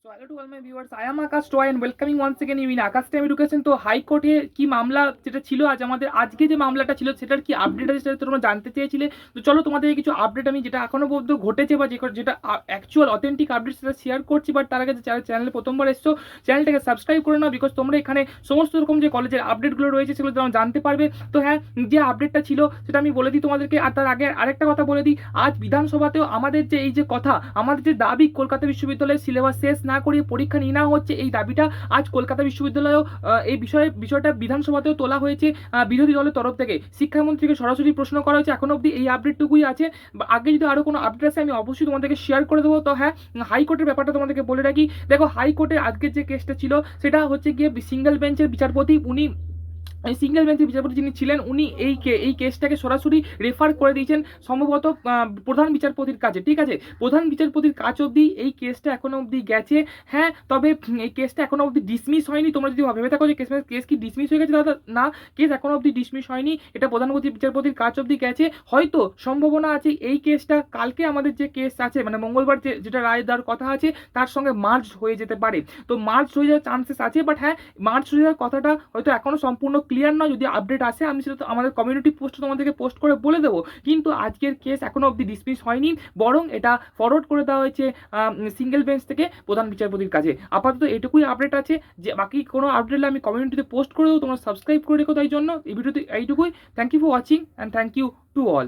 So hello to all my viewers. I am Akash today and welcoming once again you in Akash Time Education. তো হাইকোর্টে কি মামলা যেটা ছিল আজ আমাদের আজকে যে মামলাটা ছিল সেটার কি আপডেট আছে সেটা তোমরা জানতে চেয়েছিলে। তো চলো তোমাদের কিছু আপডেট আমি যেটা এখনো পর্যন্ত ঘটেছে বা যেটা অ্যাকচুয়াল অথেন্টিক আপডেট সেটা শেয়ার করছি। বাট তার আগে যারা চ্যানেলে প্রথমবার এসছো চ্যানেলটাকে সাবস্ক্রাইব করে নাও, বিকজ তোমরা এখানে সমস্ত রকম যে কলেজের আপডেটগুলো রয়েছে সেগুলো তোমরা জানতে পারবে। তো হ্যাঁ, যে আপডেটটা ছিল সেটা আমি বলে দিই তোমাদেরকে। আর তার আগে আরেকটা কথা বলে দিই, আজ বিধানসভাতেও আমাদের যে এই যে কথা, আমাদের যে দাবি কলকাতা বিশ্ববিদ্যালয়ের সিলেবাস শেষ না করিয়ে পরীক্ষা নিয়ে নেওয়া হচ্ছে, এই দাবিটা আজ কলকাতা বিশ্ববিদ্যালয়েও এই বিষয়টা বিধানসভাতেও তোলা হয়েছে বিরোধী দলের তরফ থেকে। শিক্ষামন্ত্রীকে সরাসরি প্রশ্ন করা হয়েছে। এখনো অবধি এই আপডেটটুকুই আছে, আগে যদি আরও কোনো আপডেট আসে আমি অবশ্যই তোমাদেরকে শেয়ার করে দেবো। তো হ্যাঁ, হাইকোর্টের ব্যাপারটা তোমাদেরকে বলে রাখি। দেখো, হাইকোর্টের আজকের যে কেসটা ছিল সেটা হচ্ছে গিয়ে সিঙ্গেল বেঞ্চের বিচারপতি, উনি এই সিঙ্গেল বেঞ্চের বিচারপতি যিনি ছিলেন উনি এই কেসটাকে সরাসরি রেফার করে দিয়েছেন সম্ভবত প্রধান বিচারপতির কাছে। ঠিক আছে, প্রধান বিচারপতির কাছ অবধি এই কেসটা এখনো অবধি গেছে। হ্যাঁ, তবে এই কেসটা এখনো অবধি ডিসমিস হয়নি। তোমরা যদি ভেবে থাকো যে কেস কি ডিসমিস হয়ে গেছে, দাদা না, কেস এখনো অবধি ডিসমিস হয়নি। এটা প্রধান বিচারপতির কাছ অবধি গেছে। হয়তো সম্ভাবনা আছে এই কেসটা কালকে আমাদের যে কেস আছে মানে মঙ্গলবার যেটা রায় দেওয়ার কথা আছে তার সঙ্গে মার্জ হয়ে যেতে পারে। তো মার্জ হয়ে যাওয়ার চান্সেস আছে। বাট হ্যাঁ, মার্জ হয়ে যাওয়ার কথাটা হয়তো এখনো সম্পূর্ণ ক্লিয়ার নয়। যদি আপডেট আসে আমি সেটা তো আমাদের কমিউনিটি পোস্টে তোমাদেরকে পোস্ট করে বলে দেবো। কিন্তু আজকের কেস এখনো অবধি ডিসমিস হয়নি, বরং এটা ফরওয়ার্ড করে দেওয়া হয়েছে সিঙ্গেল বেঞ্চ থেকে প্রধান বিচারপতির কাছে। আপাতত এটুকুই আপডেট আছে, যে বাকি কোনো আপডেট আমি কমিউনিটিতে পোস্ট করে দেবো। তোমরা সাবস্ক্রাইব করে রেখো। তাই জন্য এই ভিডিওতে এইটুকুই। Thank you for watching and thank you to all.